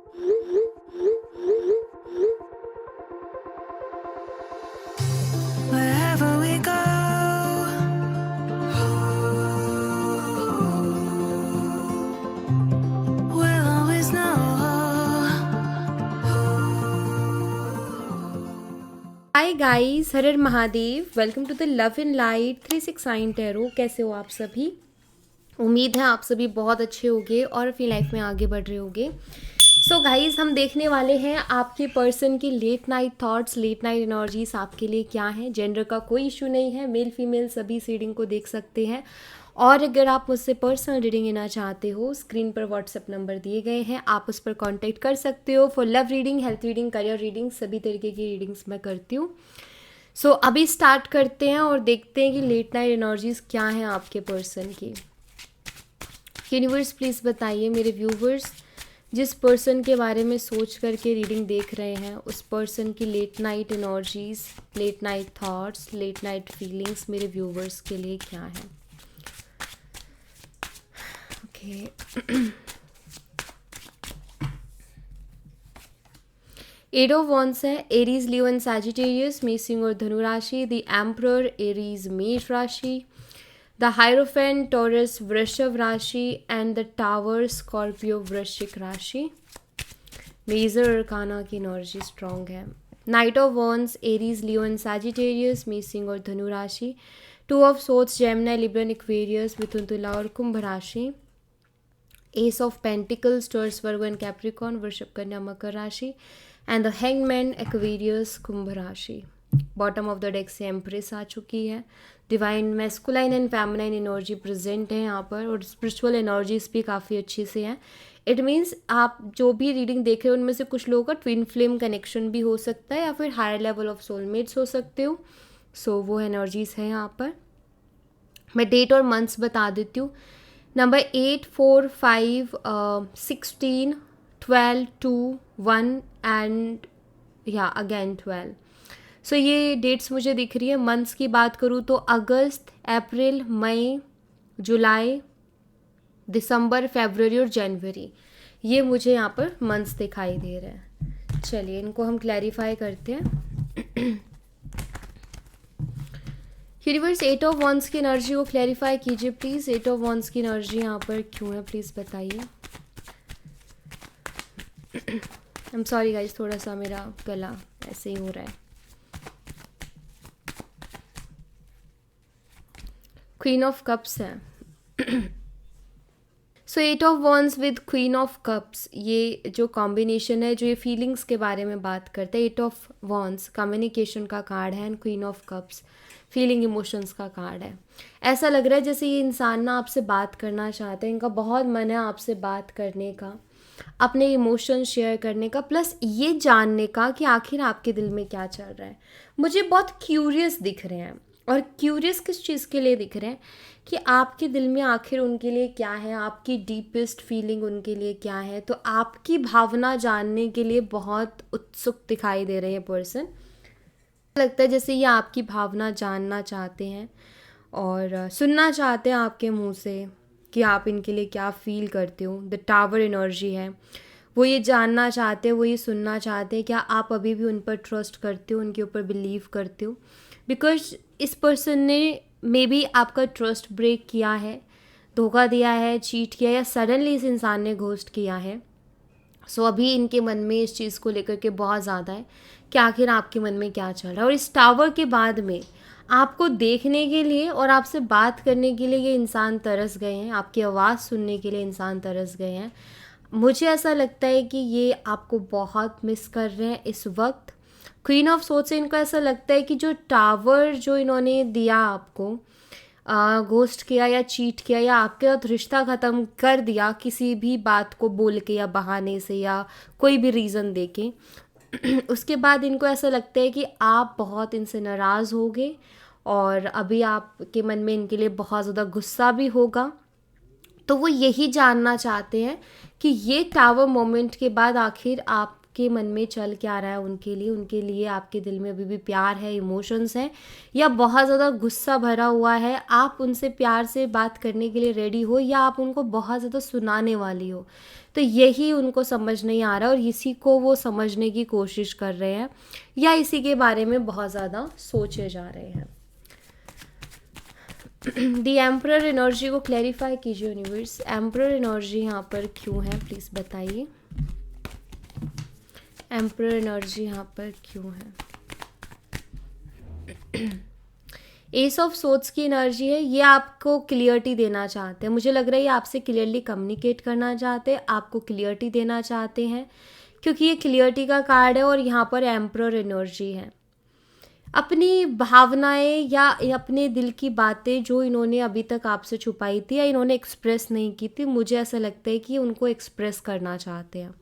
Wherever we go, we'll always know. Hi guys, Har Har Mahadev. Welcome to the love in light 369 tarot. कैसे हो आप सभी? उम्मीद है आप सभी बहुत अच्छे होंगे और अपनी लाइफ में आगे बढ़ रहे होंगे। सो गाइस, हम देखने वाले हैं आपके पर्सन की late night thoughts, late night energies आपके लिए क्या है। जेंडर का कोई इशू नहीं है, मेल फीमेल सभी इस रीडिंग को देख सकते हैं। और अगर आप मुझसे पर्सनल रीडिंग लेना चाहते हो, स्क्रीन पर व्हाट्सएप नंबर दिए गए हैं, आप उस पर कांटेक्ट कर सकते हो for love reading, health reading, career reading, सभी तरीके की रीडिंग्स मैं करती हूँ। सो अभी स्टार्ट करते हैं और देखते हैं कि लेट नाइट एनर्जीज क्या हैं आपके पर्सन की। यूनिवर्स प्लीज़ बताइए मेरे व्यूवर्स, जिस पर्सन के बारे में सोच करके रीडिंग देख रहे हैं उस पर्सन की late night energies, late night thoughts, late night feelings मेरे व्यूवर्स के लिए क्या है। ओके, एट ऑफ वॉन्ड्स है, एरीज, लियो एंड सैजिटेरियस, मेष और धनु राशि। द एम्परर, एरीज मेष राशि। द हायरोफेंट, टॉरस वृषभ राशि। एंड द टावर, स्कॉर्पियो वृश्चिक राशि। मेजर अरकाना की एनर्जी स्ट्रॉन्ग है। Knight of wands, Aries, Leo and Sagittarius, मेष और धनु राशि। Two of swords, Gemini, Libra, Aquarius, मिथुन, तुला और कुंभ राशि। Ace of pentacles, Taurus, Virgo and Capricorn, वृषभ, कन्या, मकर राशि। एंड द हैंगमैन, एक्वेरियस, कुंभ राशि। बॉटम ऑफ द डेक से एम्प्रेस आ चुकी है। Divine masculine and feminine energy present है यहाँ पर, और स्पिरिचुअल एनर्जीज भी काफ़ी अच्छी से हैं। इट मीन्स आप जो भी रीडिंग देख रहे हो उनमें से कुछ लोगों का ट्विन फ्लेम कनेक्शन भी हो सकता है या फिर हायर लेवल ऑफ सोलमेट्स हो सकते हो। सो वो एनर्जीज है यहाँ पर। मैं डेट और मंथ्स बता देती हूँ। नंबर 8, 4, 5, 16, 12, 2, 1 एंड या अगेन 12। सो ये डेट्स मुझे दिख रही है। मंथ्स की बात करूँ तो अगस्त, अप्रैल, मई, जुलाई, दिसंबर, फरवरी और जनवरी, ये मुझे यहाँ पर मंथ्स दिखाई दे रहे हैं। चलिए इनको हम क्लैरिफाई करते हैं। यूनिवर्स, एट ऑफ वॉन्ड्स की एनर्जी को क्लैरिफाई कीजिए प्लीज़। एट ऑफ वॉन्ड्स की एनर्जी यहाँ पर क्यों है, प्लीज़ बताइए। आई एम सॉरी गाइज, थोड़ा सा मेरा गला ऐसे ही हो रहा है। क्वीन ऑफ कप्स है। So eight of wands with queen of cups, ये जो कॉम्बिनेशन है, जो ये फीलिंग्स के बारे में बात करता है। एट ऑफ वॉन्ड्स कम्युनिकेशन का कार्ड है and queen of cups feeling emotions का कार्ड है। ऐसा लग रहा है जैसे ये इंसान ना आपसे बात करना चाहते हैं, इनका बहुत मन है आपसे बात करने का, अपने इमोशन शेयर करने का, प्लस ये जानने का कि आखिर आपके दिल में क्या चल रहा है। मुझे बहुत क्यूरियस दिख रहे हैं। और क्यूरियस किस चीज़ के लिए दिख रहे हैं कि आपके दिल में आखिर उनके लिए क्या है, आपकी डीपेस्ट फीलिंग उनके लिए क्या है। तो आपकी भावना जानने के लिए बहुत उत्सुक दिखाई दे रहे हैं पर्सन। लगता है जैसे ये आपकी भावना जानना चाहते हैं और सुनना चाहते हैं आपके मुंह से कि आप इनके लिए क्या फील करते हो। द टावर एनर्जी है, वो ये जानना चाहते हैं, वो ये सुनना चाहते हैं क्या आप अभी भी उन पर ट्रस्ट करते हो, उनके ऊपर बिलीव करते हो। बिकॉज इस पर्सन ने मे बी आपका ट्रस्ट ब्रेक किया है, धोखा दिया है, चीट किया, या सडनली इस इंसान ने घोस्ट किया है। सो अभी इनके मन में इस चीज़ को लेकर के बहुत ज़्यादा है कि आखिर आपके मन में क्या चल रहा है। और इस टावर के बाद में आपको देखने के लिए और आपसे बात करने के लिए ये इंसान तरस गए हैं, आपकी आवाज़ सुनने के लिए इंसान तरस गए हैं। मुझे ऐसा लगता है कि ये आपको बहुत मिस कर रहे हैं इस वक्त। क्वीन ऑफ सोर्ड्स से इनको ऐसा लगता है कि जो टावर जो इन्होंने दिया आपको, घोस्ट किया या चीट किया या आपके साथ रिश्ता ख़त्म कर दिया किसी भी बात को बोल के या बहाने से या कोई भी रीज़न दे के, उसके बाद इनको ऐसा लगता है कि आप बहुत इनसे नाराज़ होगे और अभी आपके मन में इनके लिए बहुत ज़्यादा गुस्सा भी होगा। तो वो यही जानना चाहते हैं कि ये टावर मोमेंट के बाद आखिर आपके आपके मन में चल क्या रहा है उनके लिए आपके दिल में अभी भी प्यार है, इमोशंस हैं, या बहुत ज़्यादा गुस्सा भरा हुआ है, आप उनसे प्यार से बात करने के लिए रेडी हो या आप उनको बहुत ज़्यादा सुनाने वाली हो। तो यही उनको समझ नहीं आ रहा और इसी को वो समझने की कोशिश कर रहे हैं या इसी के बारे में बहुत ज़्यादा सोचे जा रहे हैं। दी एम्परर एनर्जी को क्लैरिफाई कीजिए यूनिवर्स। एम्परर एनर्जी यहाँ पर क्यों है प्लीज़ बताइए। एम्परर एनर्जी यहाँ पर क्यों है। एस ऑफ सोर्ड्स की एनर्जी है, ये आपको क्लियरिटी देना चाहते हैं। मुझे लग रहा है ये आपसे क्लियरली कम्युनिकेट करना चाहते हैं, आपको क्लियरिटी देना चाहते हैं, क्योंकि ये क्लियरिटी का कार्ड है और यहाँ पर एम्परर एनर्जी है। अपनी भावनाएं या अपने दिल की बातें जो इन्होंने अभी तक आपसे छुपाई थी या इन्होंने एक्सप्रेस नहीं की थी, मुझे ऐसा लगता है कि उनको एक्सप्रेस करना चाहते हैं।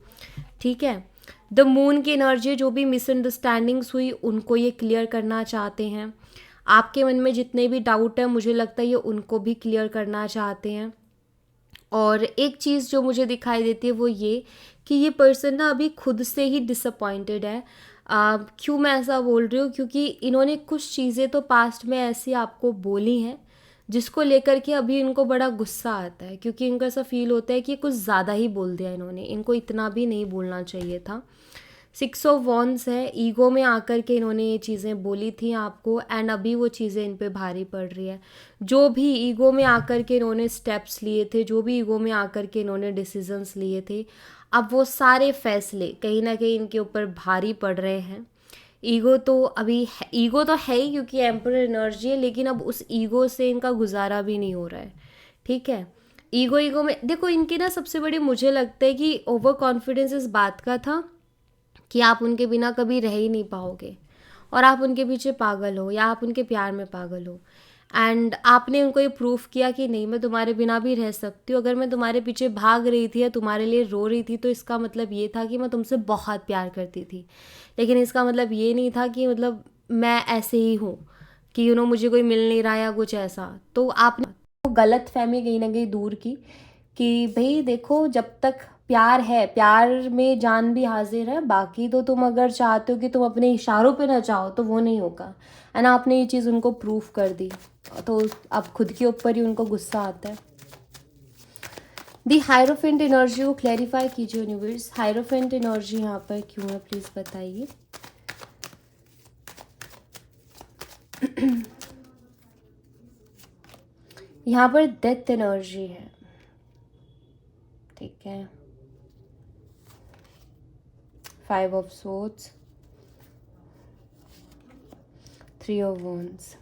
ठीक है, द मून की एनर्जी, जो भी मिसअंडरस्टैंडिंग्स हुई उनको ये क्लियर करना चाहते हैं। आपके मन में जितने भी डाउट है मुझे लगता है ये उनको भी क्लियर करना चाहते हैं। और एक चीज़ जो मुझे दिखाई देती है वो ये कि ये पर्सन ना अभी खुद से ही डिसअपॉइंटेड है। क्यों मैं ऐसा बोल रही हूँ, क्योंकि इन्होंने कुछ चीज़ें तो पास्ट में ऐसी आपको बोली हैं जिसको लेकर के अभी इनको बड़ा गुस्सा आता है, क्योंकि इनको ऐसा फील होता है कि कुछ ज़्यादा ही बोल दिया इन्होंने, इनको इतना भी नहीं बोलना चाहिए था। 6 ऑफ वॉन्ड्स है, ईगो में आकर के इन्होंने ये चीज़ें बोली थी आपको एंड अभी वो चीज़ें इन पे भारी पड़ रही है। जो भी ईगो में आकर के इन्होंने स्टेप्स लिए थे, जो भी ईगो में आकर के इन्होंने डिसीजंस लिए थे, अब वो सारे फैसले कहीं ना कहीं इनके ऊपर भारी पड़ रहे हैं। ईगो तो है ही क्योंकि एम्परर एनर्जी है, लेकिन अब उस ईगो से इनका गुजारा भी नहीं हो रहा है। ठीक है, ईगो में देखो इनकी ना सबसे बड़ी मुझे लगता है कि ओवर कॉन्फिडेंस इस बात का था कि आप उनके बिना कभी रह ही नहीं पाओगे और आप उनके पीछे पागल हो या आप उनके प्यार में पागल हो। एंड आपने उनको ये प्रूफ किया कि नहीं, मैं तुम्हारे बिना भी रह सकती हूँ। अगर मैं तुम्हारे पीछे भाग रही थी या तुम्हारे लिए रो रही थी तो इसका मतलब ये था कि मैं तुमसे बहुत प्यार करती थी, लेकिन इसका मतलब ये नहीं था कि मतलब मैं ऐसे ही हूँ कि मुझे कोई मिल नहीं रहा या कुछ ऐसा। तो आपने गलत फहमी कहीं ना कहीं दूर की कि भाई देखो, जब तक प्यार है, प्यार में जान भी हाजिर है, बाकी तो तुम अगर चाहते हो कि तुम अपने इशारों पे ना चाहो तो वो नहीं होगा। एंड आपने ये चीज़ उनको प्रूफ कर दी, तो अब खुद के ऊपर ही उनको गुस्सा आता है। दी हायरोफेंट एनर्जी को क्लैरिफाई कीजिए यूनिवर्स। हायरोफेंट एनर्जी यहाँ पर क्यों है प्लीज़ बताइए। यहाँ पर डेथ एनर्जी है। ठीक है, 5 ऑफ सोर्ड्स, 3 ऑफ वॉन्ड्स।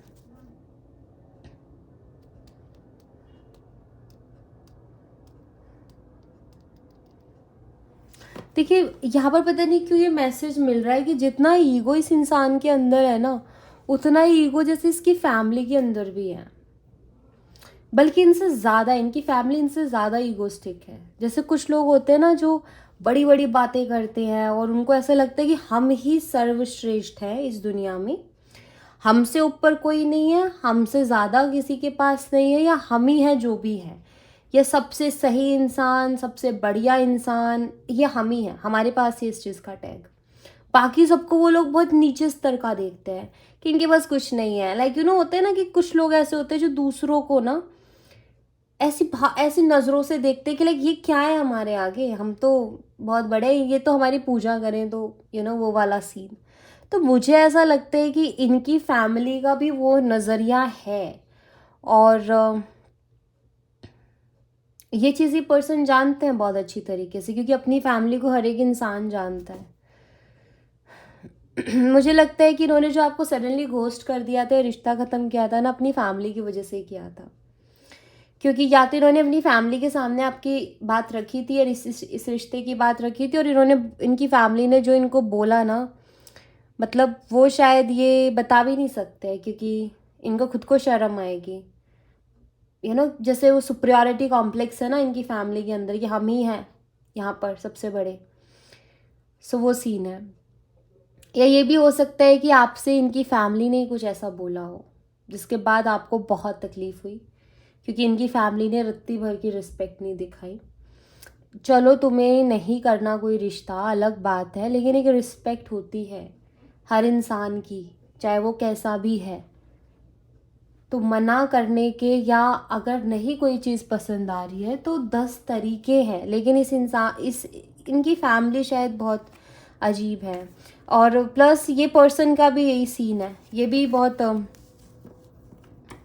देखिए यहाँ पर पता नहीं क्यों ये मैसेज मिल रहा है कि जितना ईगो इस इंसान के अंदर है ना, उतना ही ईगो जैसे इसकी फैमिली के अंदर भी है, बल्कि इनसे ज़्यादा, इनकी फैमिली इनसे ज़्यादा ईगोस्टिक है। जैसे कुछ लोग होते हैं ना जो बड़ी बड़ी बातें करते हैं और उनको ऐसा लगता है कि हम ही सर्वश्रेष्ठ हैं इस दुनिया में, हमसे ऊपर कोई नहीं है, हमसे ज़्यादा किसी के पास नहीं है, या हम ही हैं जो भी है, या सबसे सही इंसान, सबसे बढ़िया इंसान ये हम ही हैं, हमारे पास ही इस चीज़ का टैग। बाकी सबको वो लोग बहुत नीचे स्तर का देखते हैं कि इनके पास कुछ नहीं है। लाइक होते हैं ना कि कुछ लोग ऐसे होते हैं जो दूसरों को ना ऐसी नज़रों से देखते हैं कि लाइक ये क्या है हमारे आगे, हम तो बहुत बड़े हैं, ये तो हमारी पूजा करें, तो वो वाला सीन। तो मुझे ऐसा लगता है कि इनकी फैमिली का भी वो नज़रिया है और ये चीज़ ये पर्सन जानते हैं बहुत अच्छी तरीके से, क्योंकि अपनी फैमिली को हर एक इंसान जानता है। मुझे लगता है कि इन्होंने जो आपको सडनली घोस्ट कर दिया था, रिश्ता ख़त्म किया था ना, अपनी फैमिली की वजह से किया था। क्योंकि या तो इन्होंने अपनी फैमिली के सामने आपकी बात रखी थी और इस रिश्ते की बात रखी थी, और इनकी फैमिली ने जो इनको बोला ना, मतलब वो शायद ये बता भी नहीं सकते क्योंकि इनको खुद को शर्म आएगी। जैसे वो सुपरियॉरिटी कॉम्प्लेक्स है ना इनकी फैमिली के अंदर कि हम ही हैं यहाँ पर सबसे बड़े। सो वो सीन है। या ये भी हो सकता है कि आपसे इनकी फैमिली ने कुछ ऐसा बोला हो जिसके बाद आपको बहुत तकलीफ हुई, क्योंकि इनकी फैमिली ने रत्ती भर की रिस्पेक्ट नहीं दिखाई। चलो तुम्हें नहीं करना कोई रिश्ता अलग बात है, लेकिन एक रिस्पेक्ट होती है हर इंसान की, चाहे वो कैसा भी है। तो मना करने के, या अगर नहीं कोई चीज़ पसंद आ रही है तो 10 तरीके हैं, लेकिन इनकी फैमिली शायद बहुत अजीब है। और प्लस ये पर्सन का भी यही सीन है, ये भी बहुत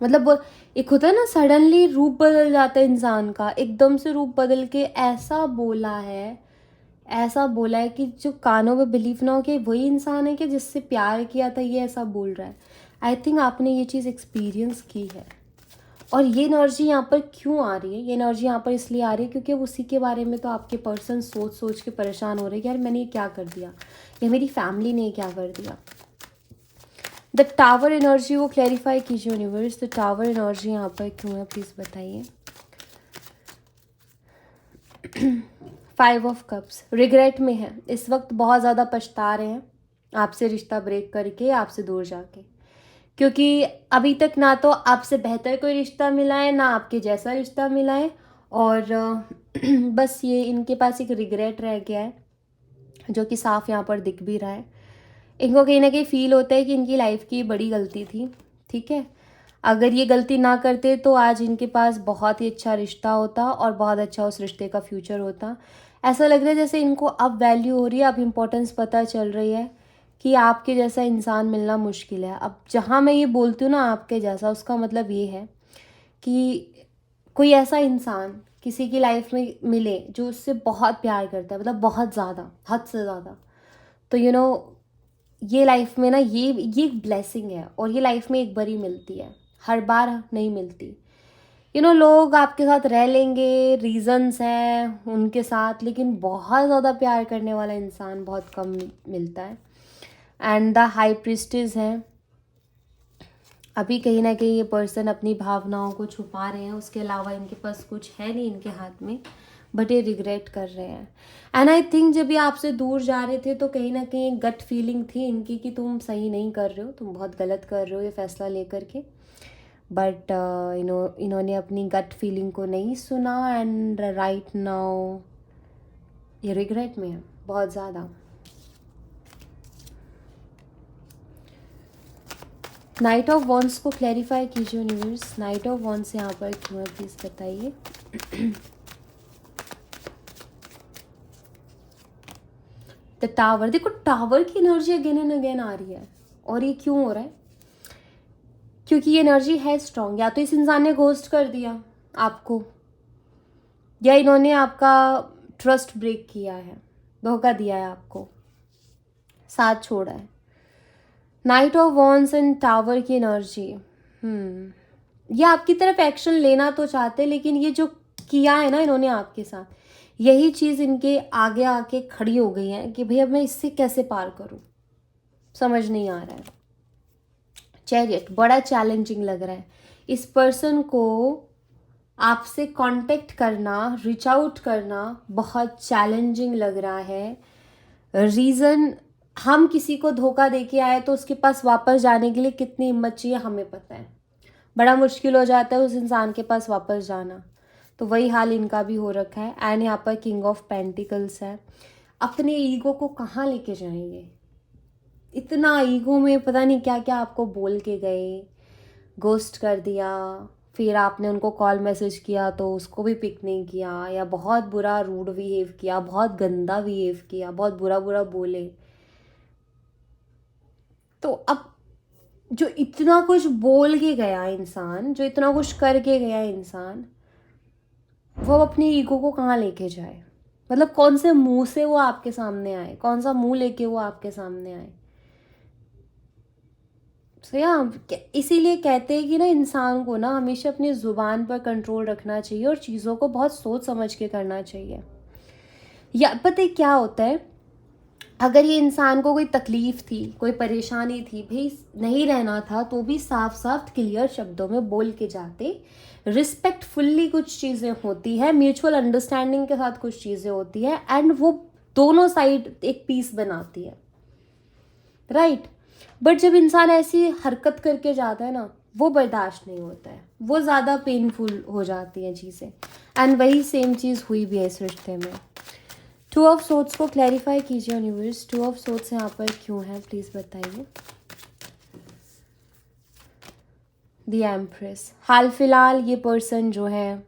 मतलब एक होता है ना, सडनली रूप बदल जाता है इंसान का, एकदम से रूप बदल के ऐसा बोला है कि जो कानों में बिलीव ना हो कि वही इंसान है कि जिससे प्यार किया था, ये ऐसा बोल रहा है। आई थिंक आपने ये चीज़ एक्सपीरियंस की है। और ये एनर्जी यहाँ पर क्यों आ रही है? ये एनर्जी यहाँ पर इसलिए आ रही है क्योंकि उसी के बारे में तो आपके पर्सन सोच सोच के परेशान हो रहे हैं कि यार मैंने ये क्या कर दिया, या मेरी फैमिली ने क्या कर दिया। द टावर एनर्जी वो क्लैरिफाई कीजिए यूनिवर्स, द टावर एनर्जी यहाँ पर क्यों है, प्लीज़ बताइए। 5 ऑफ कप्स रिग्रेट में है, इस वक्त बहुत ज़्यादा पछता रहे हैं आपसे रिश्ता ब्रेक करके, आपसे दूर जाके, क्योंकि अभी तक ना तो आपसे बेहतर कोई रिश्ता मिला है, ना आपके जैसा रिश्ता मिला है। और बस ये इनके पास एक रिग्रेट रह गया है, जो कि साफ यहाँ पर दिख भी रहा है। इनको कहीं ना कहीं फील होता है कि इनकी लाइफ की बड़ी गलती थी, ठीक है। अगर ये गलती ना करते तो आज इनके पास बहुत ही अच्छा रिश्ता होता और बहुत अच्छा उस रिश्ते का फ्यूचर होता। ऐसा लग रहा है जैसे इनको अब वैल्यू हो रही है, अब इम्पोर्टेंस पता चल रही है कि आपके जैसा इंसान मिलना मुश्किल है। अब जहाँ मैं ये बोलती हूँ ना आपके जैसा, उसका मतलब ये है कि कोई ऐसा इंसान किसी की लाइफ में मिले जो उससे बहुत प्यार करता है, मतलब बहुत ज़्यादा, हद से ज़्यादा। तो ये लाइफ में ना ये एक ब्लेसिंग है, और ये लाइफ में एक बार ही मिलती है, हर बार नहीं मिलती। लोग आपके साथ रह लेंगे, रीजंस हैं उनके साथ, लेकिन बहुत ज़्यादा प्यार करने वाला इंसान बहुत कम मिलता है। एंड द हाई प्रिस्टेस है, अभी कहीं ना कहीं ये पर्सन अपनी भावनाओं को छुपा रहे हैं, उसके अलावा इनके पास कुछ है नहीं इनके हाथ में, बट ये रिग्रेट कर रहे हैं। एंड आई थिंक जब ये आपसे दूर जा रहे थे तो कहीं ना कहीं गट फीलिंग थी इनकी कि तुम सही नहीं कर रहे हो, तुम बहुत गलत कर रहे हो ये फैसला लेकर के। बट इन्होंने अपनी गट फीलिंग को नहीं सुना, एंड राइट नाउ ये रिग्रेट में है बहुत ज़्यादा। नाइट ऑफ वॉन्ड्स को क्लैरिफाई कीजिए यूनिवर्स, नाइट ऑफ वॉन्ड्स यहाँ पर क्यों है, प्लीज़ बताइए। द टावर, देखो टावर की एनर्जी अगेन एंड अगेन आ रही है, और ये क्यों हो रहा है? क्योंकि ये एनर्जी है स्ट्रॉन्ग। या तो इस इंसान ने घोस्ट कर दिया आपको, या इन्होंने आपका ट्रस्ट ब्रेक किया है, धोखा दिया है आपको, साथ छोड़ा है। Knight of wands and tower की एनर्जी, ये आपकी तरफ एक्शन लेना तो चाहते, लेकिन ये जो किया है ना इन्होंने आपके साथ, यही चीज़ इनके आगे आके खड़ी हो गई है कि भाई अब मैं इससे कैसे पार करूं, समझ नहीं आ रहा है। चैरियट बड़ा चैलेंजिंग लग रहा है। इस पर्सन को आपसे कांटेक्ट करना, रीच आउट करना बहुत चैलेंजिंग लग रहा है। रीज़न, हम किसी को धोखा दे के आए तो उसके पास वापस जाने के लिए कितनी हिम्मत चाहिए हमें पता है, बड़ा मुश्किल हो जाता है उस इंसान के पास वापस जाना। तो वही हाल इनका भी हो रखा है। एंड यहाँ पर किंग ऑफ पेंटिकल्स है। अपने ईगो को कहाँ लेके जाएंगे? इतना ईगो में पता नहीं क्या क्या आपको बोल के गए, घोस्ट कर दिया, फिर आपने उनको कॉल मैसेज किया तो उसको भी पिक नहीं किया, या बहुत बुरा रूड बिहेव किया, बहुत गंदा बिहेव किया, बहुत बुरा बुरा बोले। तो अब जो इतना कुछ बोल के गया इंसान, जो इतना कुछ करके गया इंसान, वो अपनी ईगो को कहाँ लेके जाए? मतलब कौन से मुंह से वो आपके सामने आए, कौन सा मुंह लेके वो आपके सामने आए? इसीलिए कहते हैं कि ना इंसान को ना हमेशा अपनी ज़ुबान पर कंट्रोल रखना चाहिए और चीज़ों को बहुत सोच समझ के करना चाहिए। या पता है क्या होता है, अगर ये इंसान को कोई तकलीफ थी, कोई परेशानी थी, भाई नहीं रहना था, तो भी साफ साफ क्लियर शब्दों में बोल के जाते। रिस्पेक्टफुल्ली कुछ चीज़ें होती है, म्यूचुअल अंडरस्टैंडिंग के साथ कुछ चीज़ें होती है, एंड वो दोनों साइड एक पीस बनाती है, राइट। बट जब इंसान ऐसी हरकत करके जाता है ना, वो बर्दाश्त नहीं होता है, वो ज़्यादा पेनफुल हो जाती हैं चीज़ें। एंड वही सेम चीज़ हुई भी है इस रिश्ते में। टू ऑफ सोर्ड्स को क्लैरिफाई कीजिए यूनिवर्स, टू ऑफ सोर्ड्स यहाँ पर क्यों है प्लीज़ बताइए। द एम्प्रेस, हाल फिलहाल ये पर्सन जो है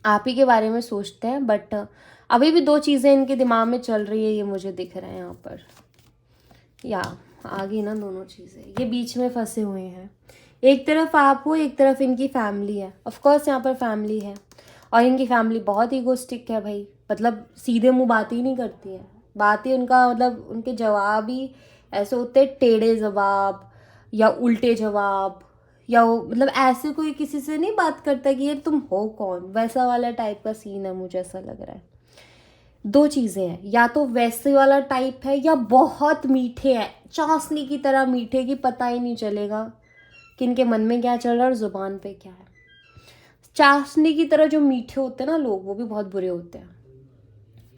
आप ही के बारे में सोचते हैं, बट अभी भी दो चीज़ें इनके दिमाग में चल रही है, ये मुझे दिख रहा है यहाँ पर। या आगे ना दोनों चीज़ें, ये बीच में फंसे हुए हैं। एक तरफ आप हो, एक तरफ इनकी फैमिली है। ऑफ कोर्स यहाँ पर फैमिली है, और इनकी फैमिली बहुत ईगोस्टिक है भाई, मतलब सीधे मुंह बात ही नहीं करती है। बात ही उनका मतलब उनके जवाब ही ऐसे होते हैं, टेढ़े जवाब या उल्टे जवाब, या वो मतलब ऐसे कोई किसी से नहीं बात करता कि ये तुम हो कौन, वैसा वाला टाइप का सीन है, मुझे ऐसा लग रहा है। दो चीज़ें हैं, या तो वैसे वाला टाइप है या बहुत मीठे हैं, चाशनी की तरह मीठे कि पता ही नहीं चलेगा कि इनके मन में क्या चल रहा है और ज़ुबान पे क्या है। चाशनी की तरह जो मीठे होते हैं ना लोग, वो भी बहुत बुरे होते हैं।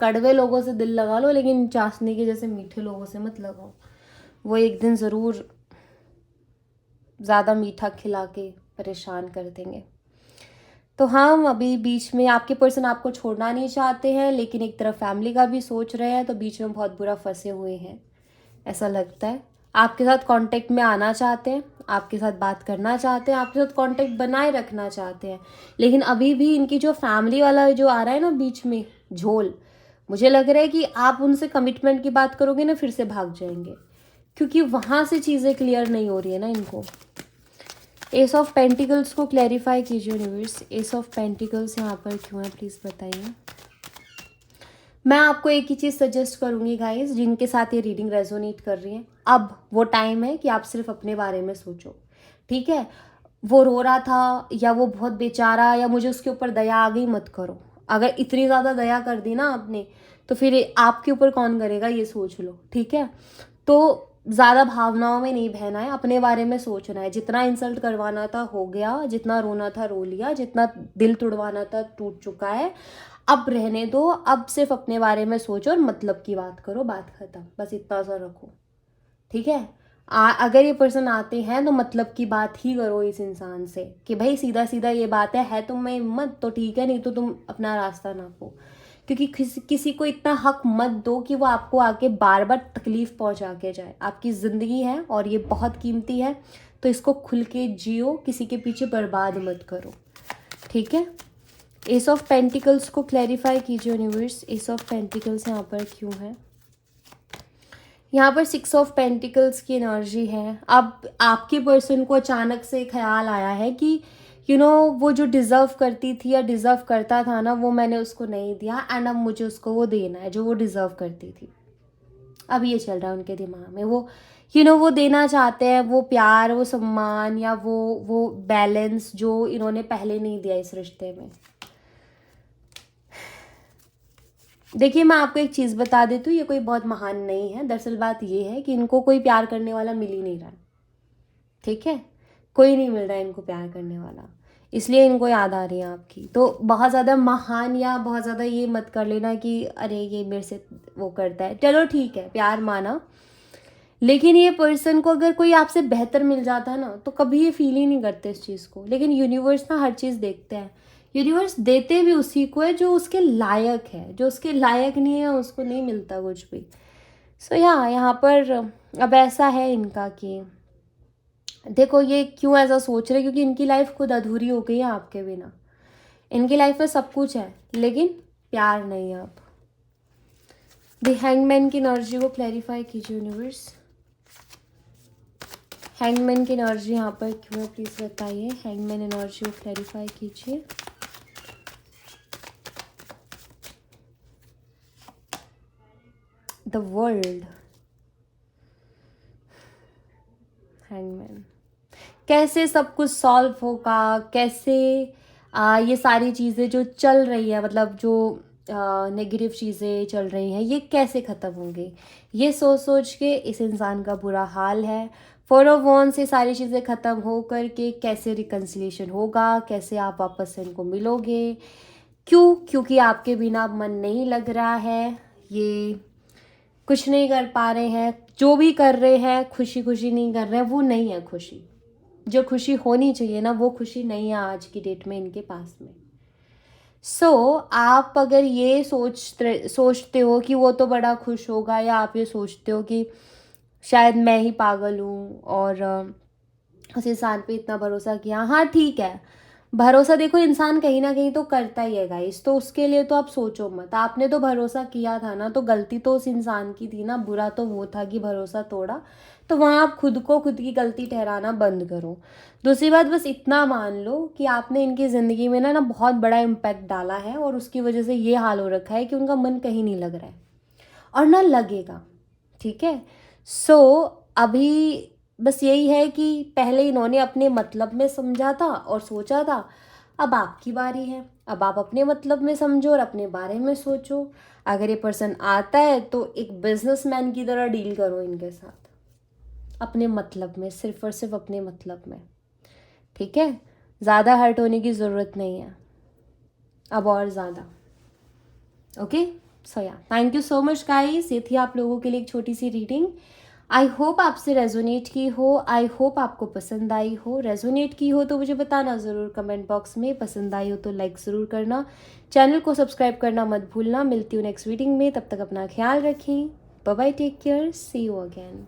कड़वे लोगों से दिल लगा लो, लेकिन चाशनी के जैसे मीठे लोगों से मत लगाओ, वो एक दिन ज़रूर ज़्यादा मीठा खिला के परेशान कर देंगे। तो हम अभी बीच में, आपके पर्सन आपको छोड़ना नहीं चाहते हैं, लेकिन एक तरफ फैमिली का भी सोच रहे हैं, तो बीच में बहुत बुरा फंसे हुए हैं ऐसा लगता है। आपके साथ कांटेक्ट में आना चाहते हैं, आपके साथ बात करना चाहते हैं, आपके साथ कांटेक्ट बनाए रखना चाहते हैं, लेकिन अभी भी इनकी जो फैमिली वाला जो आ रहा है ना बीच में झोल, मुझे लग रहा है कि आप उनसे कमिटमेंट की बात करोगे ना फिर से भाग जाएंगे, क्योंकि वहाँ से चीज़ें क्लियर नहीं हो रही है ना इनको। एस ऑफ पेंटिकल्स को क्लैरिफाई कीजिए यूनिवर्स, एस ऑफ पेंटिकल्स यहाँ पर क्यों है प्लीज़ बताइए। मैं आपको एक ही चीज़ सजेस्ट करूँगी गाइस, जिनके साथ ये रीडिंग रेजोनेट कर रही है, अब वो टाइम है कि आप सिर्फ अपने बारे में सोचो, ठीक है। वो रो रहा था या वो बहुत बेचारा या मुझे उसके ऊपर दया आ गई, मत करो। अगर इतनी ज़्यादा दया कर दी ना आपने, तो फिर आपके ऊपर कौन करेगा ये सोच लो, ठीक है। तो ज़्यादा भावनाओं में नहीं बहना है, अपने बारे में सोचना है। जितना इंसल्ट करवाना था हो गया, जितना रोना था रो लिया, जितना दिल तुड़वाना था टूट चुका है, अब रहने दो। अब सिर्फ अपने बारे में सोचो और मतलब की बात करो, बात खत्म, बस इतना सा रखो, ठीक है। अगर ये पर्सन आते हैं तो मतलब की बात ही करो इस इंसान से, कि भाई सीधा सीधा ये बात है तुम्हें हिम्मत तो ठीक है, नहीं तो तुम अपना रास्ता नापो। क्योंकि किसी को इतना हक मत दो कि वो आपको आके बार बार तकलीफ पहुंचा के जाए। आपकी ज़िंदगी है और ये बहुत कीमती है, तो इसको खुल के जियो, किसी के पीछे बर्बाद मत करो, ठीक है। एस ऑफ पेंटिकल्स को क्लैरिफाई कीजिए यूनिवर्स, एस ऑफ पेंटिकल्स यहाँ पर क्यों है। यहाँ पर सिक्स ऑफ पेंटिकल्स की एनर्जी है। अब आपके पर्सन को अचानक से ख्याल आया है कि वो जो डिज़र्व करती थी या डिज़र्व करता था ना, वो मैंने उसको नहीं दिया, एंड अब मुझे उसको वो देना है जो वो डिज़र्व करती थी। अब ये चल रहा है उनके दिमाग में, वो वो देना चाहते हैं, वो प्यार, वो सम्मान, या वो बैलेंस जो इन्होंने पहले नहीं दिया इस रिश्ते में। देखिए मैं आपको एक चीज़ बता देती हूँ, ये कोई बहुत महान नहीं है। दरअसल बात ये है कि इनको कोई प्यार करने वाला मिल ही नहीं रहा है, ठीक है। कोई नहीं मिल रहा है इनको प्यार करने वाला, इसलिए इनको याद आ रही है आपकी। तो बहुत ज़्यादा महान या बहुत ज़्यादा ये मत कर लेना कि अरे ये मेरे से वो करता है, चलो ठीक है प्यार माना, लेकिन ये पर्सन को अगर कोई आपसे बेहतर मिल जाता है ना, तो कभी ये फील ही नहीं करते इस चीज़ को। लेकिन यूनिवर्स ना हर चीज़ देखते हैं, यूनिवर्स देते भी उसी को है जो उसके लायक है, जो उसके लायक नहीं है उसको नहीं मिलता कुछ भी। सो यहाँ पर अब ऐसा है इनका कि देखो ये क्यों ऐसा सोच रहे, क्योंकि इनकी लाइफ खुद अधूरी हो गई है आपके बिना। इनकी लाइफ में सब कुछ है लेकिन प्यार नहीं है। अब द हैंगमैन की एनर्जी को क्लैरिफाई कीजिए यूनिवर्स, हैंगमैन की एनर्जी यहाँ पर क्यों है प्लीज़ बताइए। हैंगमैन एनर्जी को क्लैरिफाई कीजिए। द वर्ल्ड, हैंगमैन, कैसे सब कुछ सॉल्व होगा, कैसे ये सारी चीज़ें जो चल रही है, मतलब जो नेगेटिव चीज़ें चल रही हैं, ये कैसे ख़त्म होंगी, ये सोच सोच के इस इंसान का बुरा हाल है। 4 ऑफ वॉन्ड्स से सारी चीज़ें ख़त्म हो कर के कैसे रिकन्सिलेशन होगा, कैसे आप वापस से इनको मिलोगे, क्योंकि आपके बिना मन नहीं लग रहा है, ये कुछ नहीं कर पा रहे हैं, जो भी कर रहे हैं खुशी खुशी नहीं कर रहे हैं, वो नहीं है खुशी, जो खुशी होनी चाहिए ना वो खुशी नहीं है आज की डेट में इनके पास में। आप अगर ये सोचते हो कि वो तो बड़ा खुश होगा, या आप ये सोचते हो कि शायद मैं ही पागल हूँ और उस इंसान पे इतना भरोसा किया, हाँ ठीक है, भरोसा देखो इंसान कहीं ना कहीं तो करता ही है गाइस, तो उसके लिए तो आप सोचो मत। आपने तो भरोसा किया था ना, तो गलती तो उस इंसान की थी ना, बुरा तो वो था कि भरोसा तोड़ा। तो वहाँ आप खुद को खुद की गलती ठहराना बंद करो। दूसरी बात, बस इतना मान लो कि आपने इनकी ज़िंदगी में ना बहुत बड़ा इम्पैक्ट डाला है, और उसकी वजह से ये हाल हो रखा है कि उनका मन कहीं नहीं लग रहा है और ना लगेगा। ठीक है, अभी बस यही है कि पहले इन्होंने अपने मतलब में समझा था और सोचा था, अब आपकी बारी है। अब आप अपने मतलब में समझो और अपने बारे में सोचो। अगर ये पर्सन आता है तो एक बिजनेसमैन की तरह डील करो इनके साथ, अपने मतलब में, सिर्फ और सिर्फ अपने मतलब में। ठीक है, ज़्यादा हर्ट होने की ज़रूरत नहीं है अब और ज़्यादा। ओके, सो या thank you so much guys, ये थी आप लोगों के लिए एक छोटी सी रीडिंग। आई होप आपसे रेजोनेट की हो, आई होप आपको पसंद आई हो। रेजोनेट की हो तो मुझे बताना ज़रूर कमेंट बॉक्स में, पसंद आई हो तो लाइक ज़रूर करना, चैनल को सब्सक्राइब करना मत भूलना। मिलती हूँ नेक्स्ट रीडिंग में, तब तक अपना ख्याल रखें। Bye bye, take care, see you again.